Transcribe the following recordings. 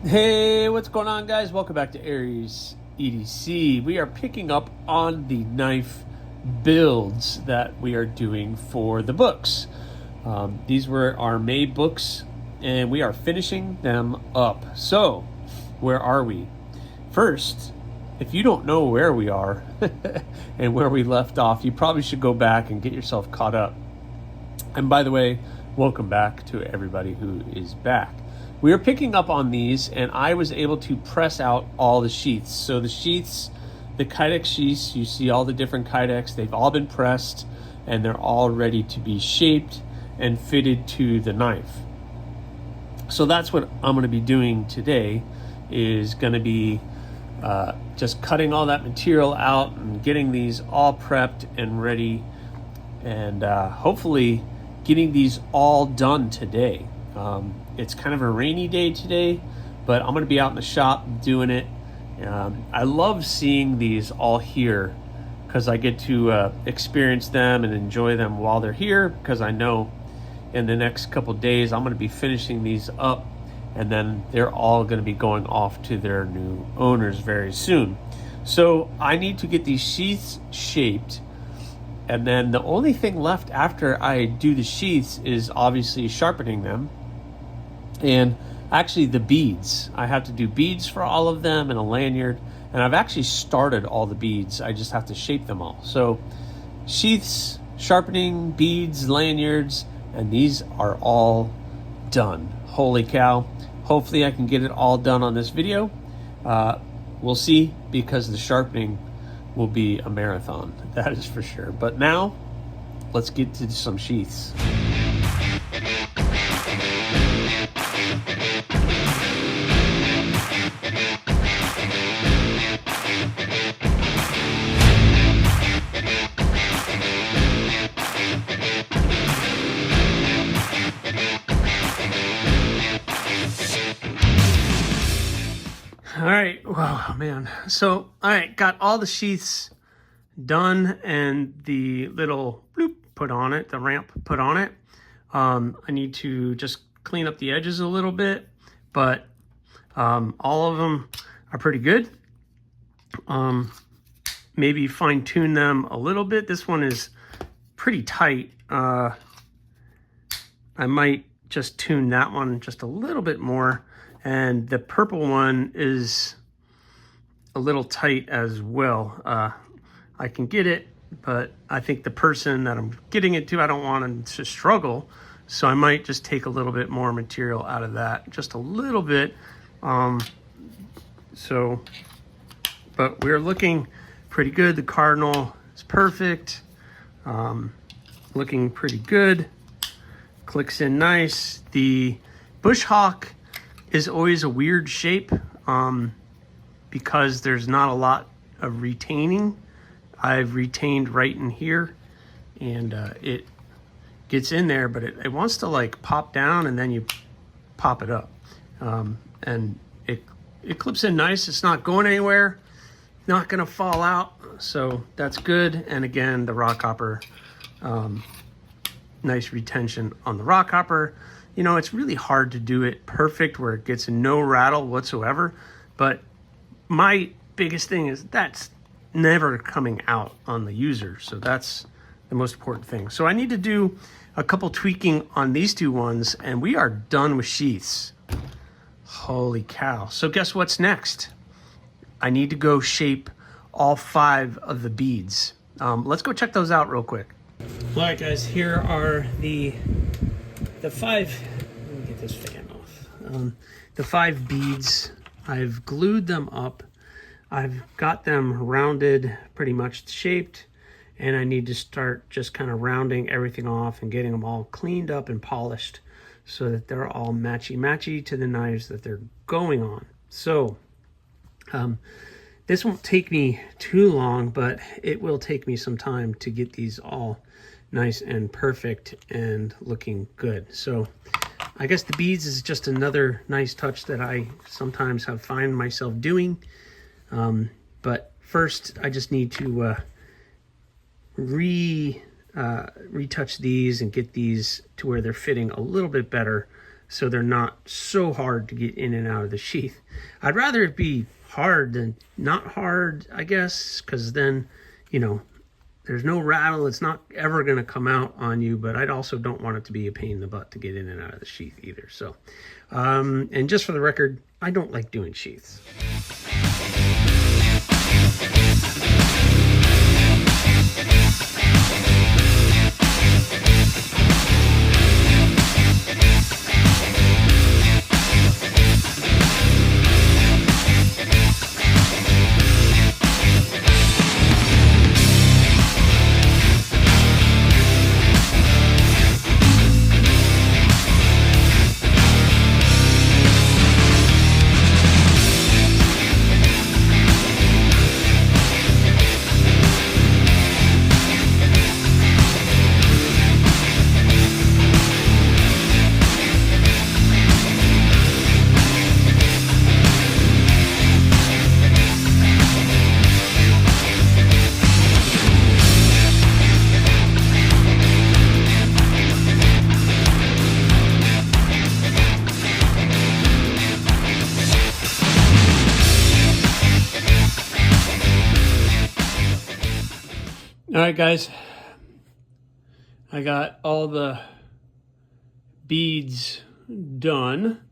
Hey, what's going on, guys? Welcome back to AriesEDC. We are picking up on the knife builds that we are doing for the books. These were our May books, and we are finishing them up. So, where are we? First, if you don't know where we are and where we left off, you probably should go back and get yourself caught up. And by the way, welcome back to everybody who is back. We are picking up on these, and I was able to press out all the sheaths. So the sheaths, the Kydex sheaths, you see all the different Kydex, they've all been pressed, and they're all ready to be shaped and fitted to the knife. So that's what I'm going to be doing today, is going to be just cutting all that material out and getting these all prepped and ready, and hopefully getting these all done today. It's kind of a rainy day today, but I'm going to be out in the shop doing it. I love seeing these all here because I get to experience them and enjoy them while they're here, because I know in the next couple days I'm going to be finishing these up, and then they're all going to be going off to their new owners very soon. So I need to get these sheaths shaped, and then the only thing left after I do the sheaths is obviously sharpening them. And actually the beads, I have to do beads for all of them and a lanyard, and I've actually started all the beads. I just have to shape them all. So sheaths, sharpening, beads, lanyards, and these are all done. Holy cow. Hopefully I can get it all done on this video. We'll see, because the sharpening will be a marathon, that is for sure. But now let's get to some sheaths. All right, wow, man. So, all right, got all the sheaths done and the little bloop put on it, the ramp put on it. I need to just clean up the edges a little bit, but all of them are pretty good. Maybe fine tune them a little bit. This one is pretty tight. I might just tune that one just a little bit more. And the purple one is a little tight as well. I can get it, but I think the person that I'm getting it to, I don't want them to struggle. So I might just take a little bit more material out of that, just a little bit. But we're looking pretty good. The cardinal is perfect. Looking pretty good. Clicks in nice. The bush hawk is always a weird shape because there's not a lot of retaining. I've retained right in here, and it gets in there, but it wants to like pop down, and then you pop it up, and it clips in nice. It's not going anywhere, not gonna fall out, so that's good. And again, the rock hopper, nice retention on the rock hopper. You know, it's really hard to do it perfect where it gets no rattle whatsoever, but my biggest thing is that's never coming out on the user, so that's the most important thing. So I need to do a couple tweaking on these two ones, and we are done with sheaths. Holy cow. So guess what's next? I need to go shape all 5 of the beads. Let's go check those out real quick. All right, guys, here are the 5, let me get this fan off. The 5 beads, I've glued them up. I've got them rounded, pretty much shaped, and I need to start just kind of rounding everything off and getting them all cleaned up and polished so that they're all matchy-matchy to the knives that they're going on. So this won't take me too long, but it will take me some time to get these all nice and perfect and looking good. So I guess the beads is just another nice touch that I sometimes have find myself doing. But first I just need to retouch these and get these to where they're fitting a little bit better so they're not so hard to get in and out of the sheath. I'd rather it be hard than not hard, I guess, because then, you know, there's no rattle. It's not ever going to come out on you, but I also don't want it to be a pain in the butt to get in and out of the sheath either. So, and just for the record, I don't like doing sheaths. All right, guys, I got all the beads done.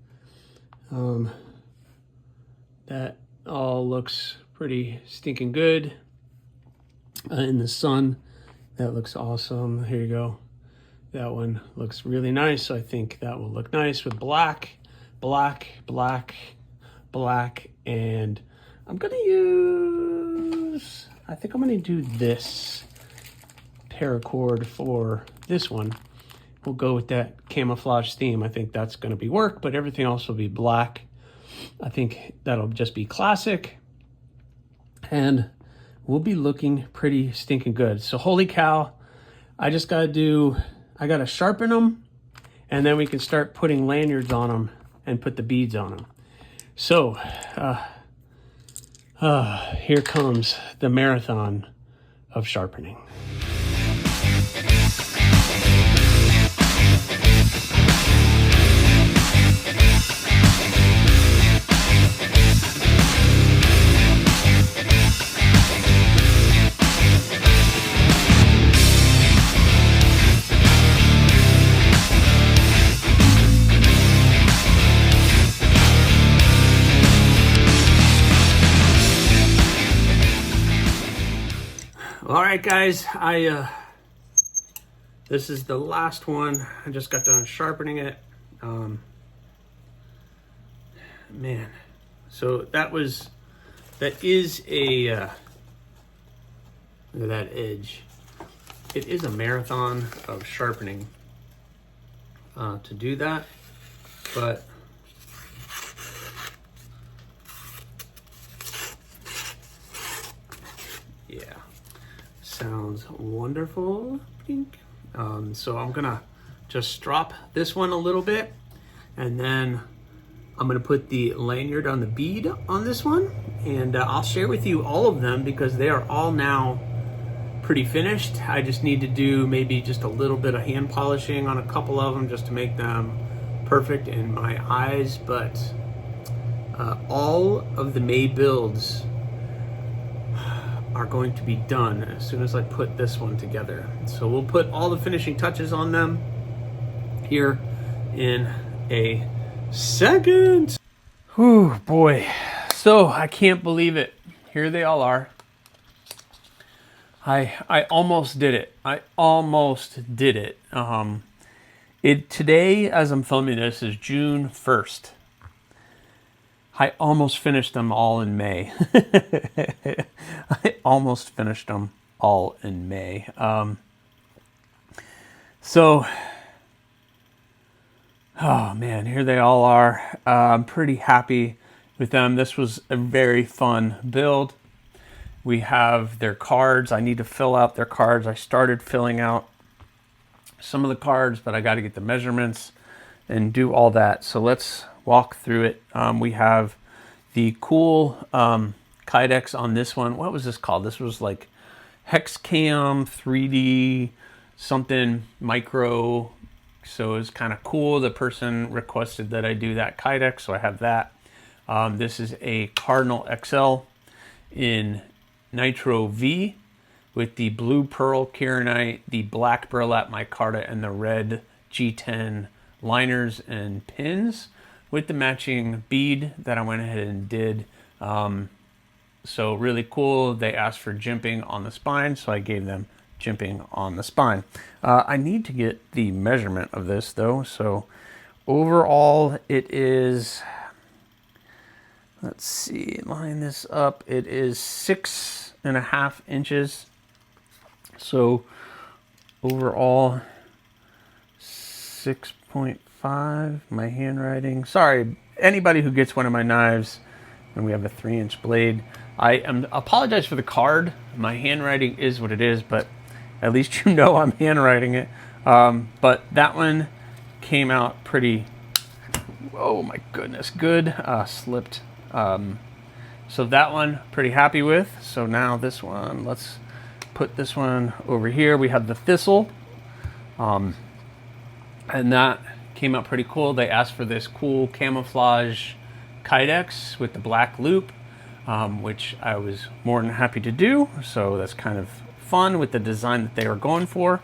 That all looks pretty stinking good in the sun. That looks awesome. Here you go. That one looks really nice. So I think that will look nice with black, black, black, black, and I'm gonna use, I think I'm gonna do this paracord for this one. We'll go with that camouflage theme. I think that's going to be work, but everything else will be black. I think that'll just be classic, and we'll be looking pretty stinking good. So holy cow, I gotta sharpen them, and then we can start putting lanyards on them and put the beads on them. So here comes the marathon of sharpening. All right, guys, this is the last one. I just got done sharpening it. Man, so that is a, look at that edge. It is a marathon of sharpening to do that, but yeah. Sounds wonderful. So I'm gonna just drop this one a little bit, and then I'm gonna put the lanyard on the bead on this one, and I'll share with you all of them because they are all now pretty finished. I just need to do maybe just a little bit of hand polishing on a couple of them just to make them perfect in my eyes, but all of the May builds are going to be done as soon as I put this one together. So we'll put all the finishing touches on them here in a second. Whew, boy. So I can't believe it. Here they all are. I almost did it. I almost did it. Today, as I'm filming this, is June 1st. I almost finished them all in May. I almost finished them all in May. So, oh man, here they all are. I'm pretty happy with them. This was a very fun build. We have their cards. I need to fill out their cards. I started filling out some of the cards, but I got to get the measurements and do all that. So let's walk through it. We have the cool Kydex on this one. What was this called? This was like Hexcam 3D something micro So it was kind of cool. The person requested that I do that Kydex, so I have that. This is a Cardinal XL in Nitro V with the blue pearl Kieranite, the black burlap micarta, and the red G10 liners and pins with the matching bead that I went ahead and did. So really cool. They asked for jimping on the spine, so I gave them jimping on the spine. I need to get the measurement of this though. So overall it is, let's see, line this up. It is 6.5 inches. So overall 6.5. My handwriting, sorry, anybody who gets one of my knives, and we have a 3-inch blade. I apologize for the card. My handwriting is what it is, but at least you know I'm handwriting it. But that one came out pretty, oh my goodness, good. Slipped. So that one, pretty happy with. So now this one, let's put this one over here. We have the Thistle. And that came out pretty cool. They asked for this cool camouflage Kydex with the black loop, which I was more than happy to do. So that's kind of fun with the design that they were going for.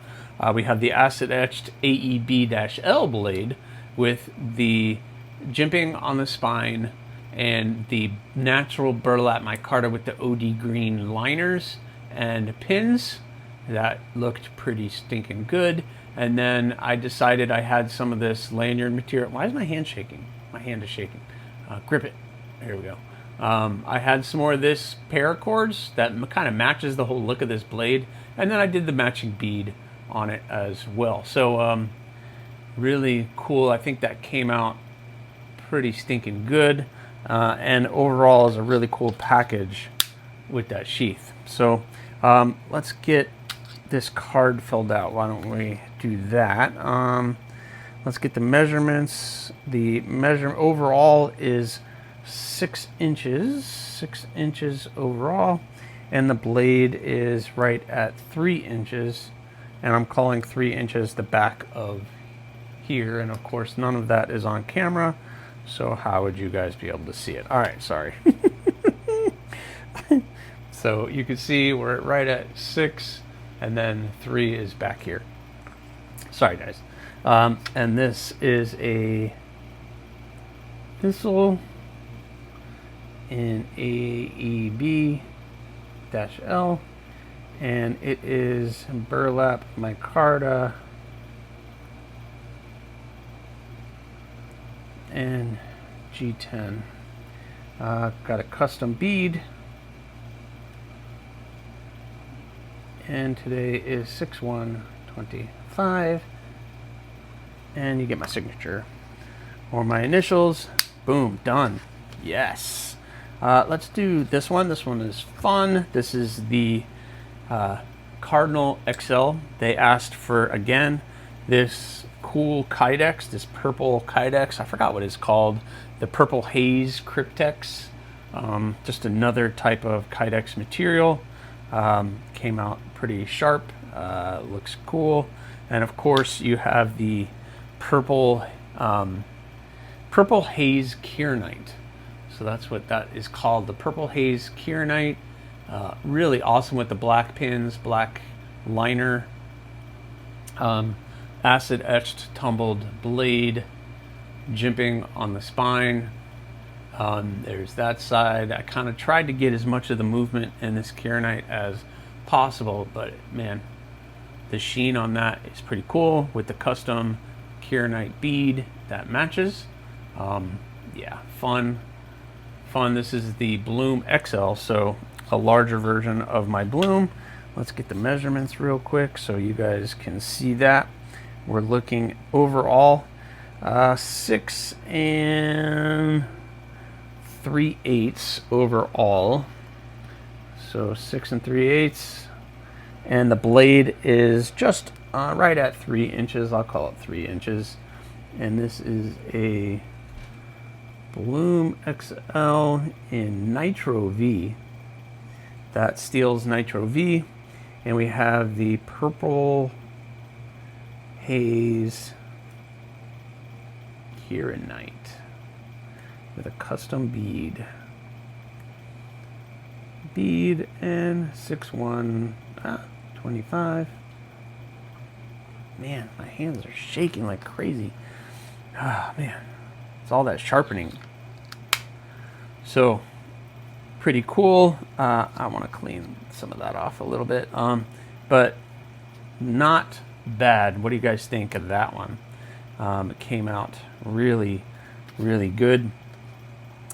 We have the acid etched AEB-L blade with the jimping on the spine and the natural burlap micarta with the OD green liners and pins. That looked pretty stinking good. And then I decided I had some of this lanyard material. Why is my hand shaking? My hand is shaking. Grip it. Here we go. I had some more of this paracords that kind of matches the whole look of this blade. And then I did the matching bead on it as well. So really cool. I think that came out pretty stinking good. And overall is a really cool package with that sheath. So let's get this card filled out. Why don't we do that? Let's get the measurements. The measurement overall is 6 inches. 6 inches overall. And the blade is right at 3 inches. And I'm calling 3 inches the back of here. And of course, none of that is on camera. So how would you guys be able to see it? All right, sorry. So you can see we're right at 6, and then 3 is back here. Sorry, guys. And this is a Thistle in AEB-L, and it is burlap micarta and G10. Got a custom bead, and today is 6/1/25, and you get my signature or my initials. Boom, done. Yes. Let's do this one. This one is fun. This is the Cardinal XL. They asked for, again, this cool Kydex, this purple Kydex. I forgot what it's called. The Purple Haze Cryptex. Just another type of Kydex material. Came out pretty sharp. Looks cool. And of course you have the purple Haze Kieranite. So that's what that is called, the Purple Haze Kieranite. Really awesome with the black pins, black liner, acid etched tumbled blade, jimping on the spine. There's that side. I kind of tried to get as much of the movement in this Kieranite as possible, but man, the sheen on that is pretty cool with the custom Kieranite bead that matches. Yeah, fun. This is the Bloom XL, so a larger version of my Bloom. Let's get the measurements real quick so you guys can see that. We're looking overall 6 3/8 overall. So 6 3/8, and the blade is just right at 3 inches. I'll call it 3 inches. And this is a Bloom XL in Nitro V. That steals Nitro V. And we have the Purple Haze here at night with a custom bead. Bead and 6/1, 25. Man, my hands are shaking like crazy. Ah, man, it's all that sharpening. So, pretty cool. I want to clean some of that off a little bit, but not bad. What do you guys think of that one? It came out really, really good.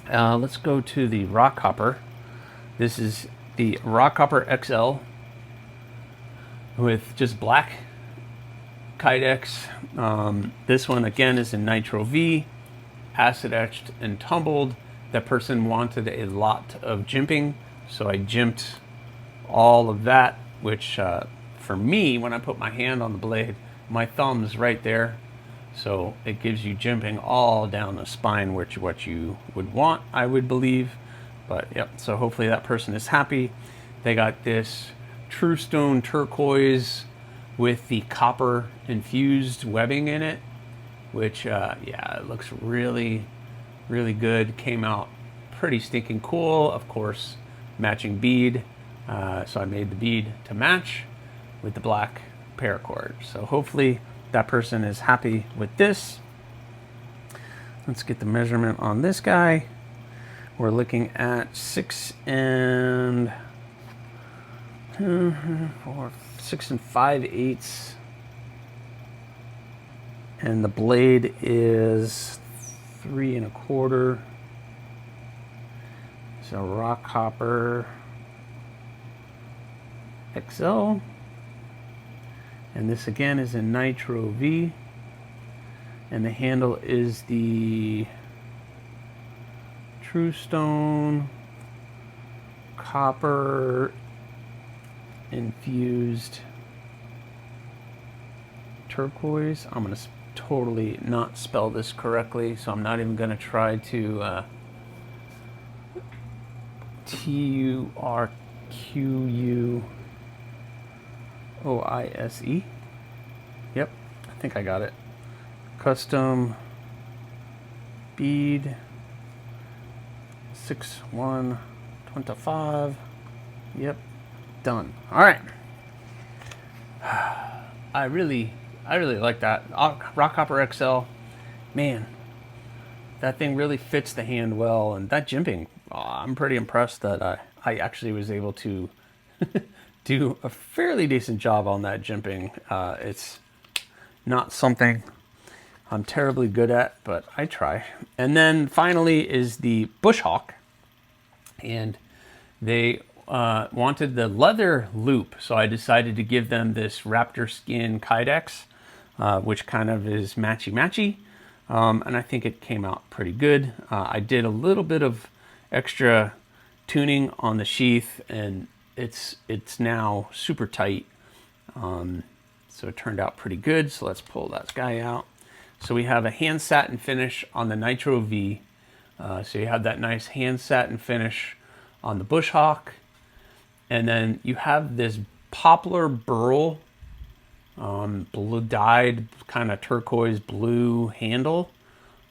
Let's go to the Rock Hopper. This is the Rock Hopper XL with just black Kydex. This one again is in Nitro V, acid etched and tumbled. That person wanted a lot of jimping, so I jimped all of that, which for me, when I put my hand on the blade, my thumb's right there, so it gives you jimping all down the spine, which what you would want, I would believe. But yep, so hopefully that person is happy. They got this True Stone turquoise with the copper infused webbing in it, which yeah, it looks really, really good. Came out pretty stinking cool. Of course, matching bead, so I made the bead to match with the black paracord. So hopefully that person is happy with this. Let's get the measurement on this guy. We're looking at 6 and 5/8, and the blade is 3 1/4. So Rock Hopper XL, and this again is in Nitro V, and the handle is the True Stone copper infused turquoise. I'm going to totally not spell this correctly, so I'm not even going to try to Turquoise. Yep, I think I got it. Custom bead 6/1, 25. Yep, done. All right. I really like that Rock Hopper XL. Man, that thing really fits the hand well, and that jimping, I'm pretty impressed that I actually was able to do a fairly decent job on that jimping. It's not something I'm terribly good at, but I try. And then finally is the Bush Hawk, and they wanted the leather loop, so I decided to give them this raptor skin Kydex, which kind of is matchy-matchy, and I think it came out pretty good. I did a little bit of extra tuning on the sheath, and it's now super tight, so it turned out pretty good. So let's pull that guy out. So we have a hand satin finish on the Nitro V, so you have that nice hand satin finish on the Bush Hawk, and then you have this poplar burl blue dyed kind of turquoise blue handle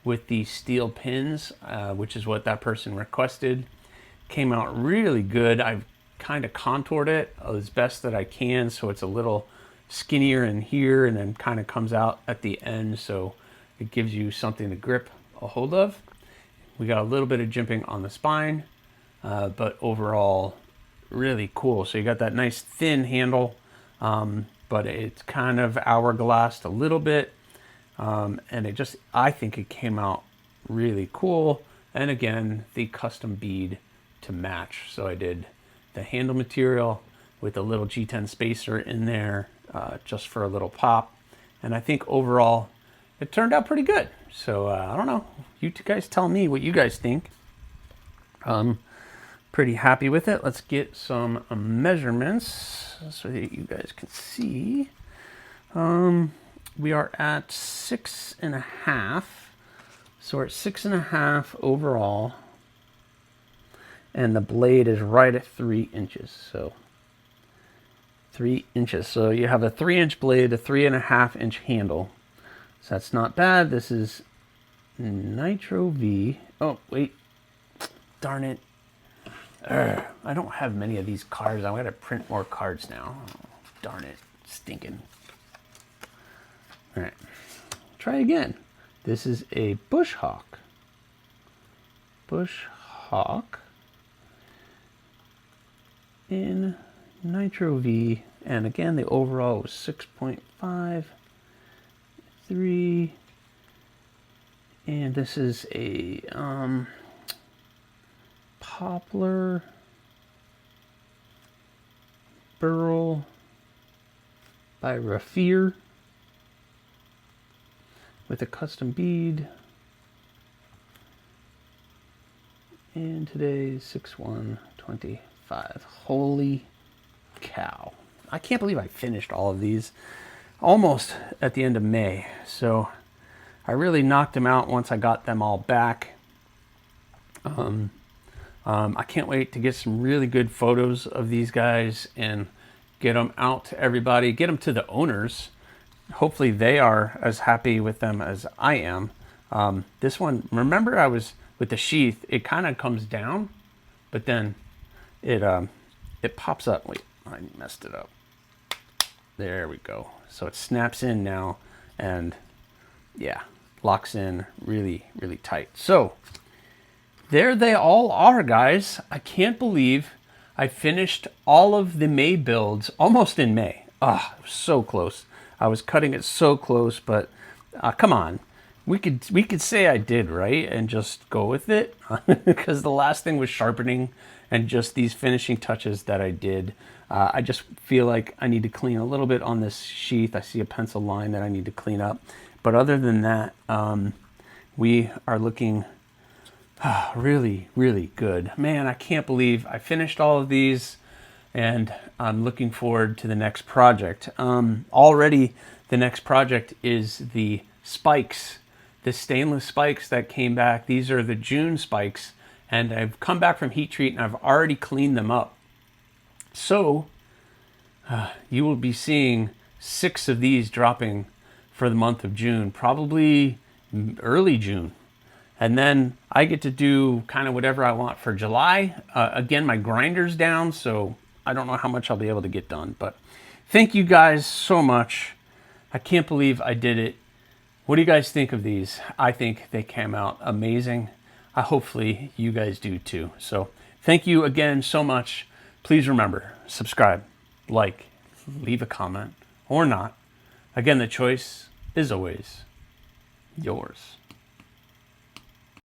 with the steel pins, which is what that person requested. Came out really good. I've kind of contoured it as best that I can, so it's a little skinnier in here and then kind of comes out at the end, so it gives you something to grip a hold of. We got a little bit of jimping on the spine, but overall really cool. So you got that nice thin handle, but it's kind of hourglassed a little bit, and I think it came out really cool. And again, the custom bead to match. So I did the handle material with a little G10 spacer in there, just for a little pop. And I think overall it turned out pretty good. So I don't know, you two guys tell me what you guys think. Pretty happy with it. Let's get some measurements so that you guys can see. We are at 6.5. So we're at 6.5 overall. And the blade is right at 3 inches. So 3 inches. So you have a 3-inch blade, a 3.5-inch handle. So that's not bad. This is Nitro V. Oh, wait. Darn it. I don't have many of these cards. I'm going to print more cards now. Oh, darn it. Stinking. All right. Try again. This is a Bush Hawk. Bush Hawk in Nitro V. And again, the overall was 6.5, 3. And this is a poplar burl by Raffir with a custom bead. And today is 6/1/25. Holy cow. I can't believe I finished all of these almost at the end of May. So I really knocked them out once I got them all back. I can't wait to get some really good photos of these guys and get them out to everybody, get them to the owners. Hopefully they are as happy with them as I am. This one, remember I was with the sheath, it kind of comes down, but then it pops up. Wait, I messed it up. There we go. So it snaps in now and yeah, locks in really, really tight. So there they all are, guys. I can't believe I finished all of the May builds almost in May. Ah, it was so close. I was cutting it so close, but come on. We could say I did, right? And just go with it because the last thing was sharpening and just these finishing touches that I did. I just feel like I need to clean a little bit on this sheath. I see a pencil line that I need to clean up. But other than that, we are looking really, really good. Man, I can't believe I finished all of these and I'm looking forward to the next project. Already the next project is the spikes, the stainless spikes that came back. These are the June spikes and I've come back from heat treat and I've already cleaned them up. So you will be seeing 6 of these dropping for the month of June, probably early June. And then I get to do kind of whatever I want for July. Again, my grinder's down, so I don't know how much I'll be able to get done. But thank you guys so much. I can't believe I did it. What do you guys think of these? I think they came out amazing. Hopefully you guys do too. So thank you again so much. Please remember, subscribe, like, leave a comment, or not. Again, the choice is always yours.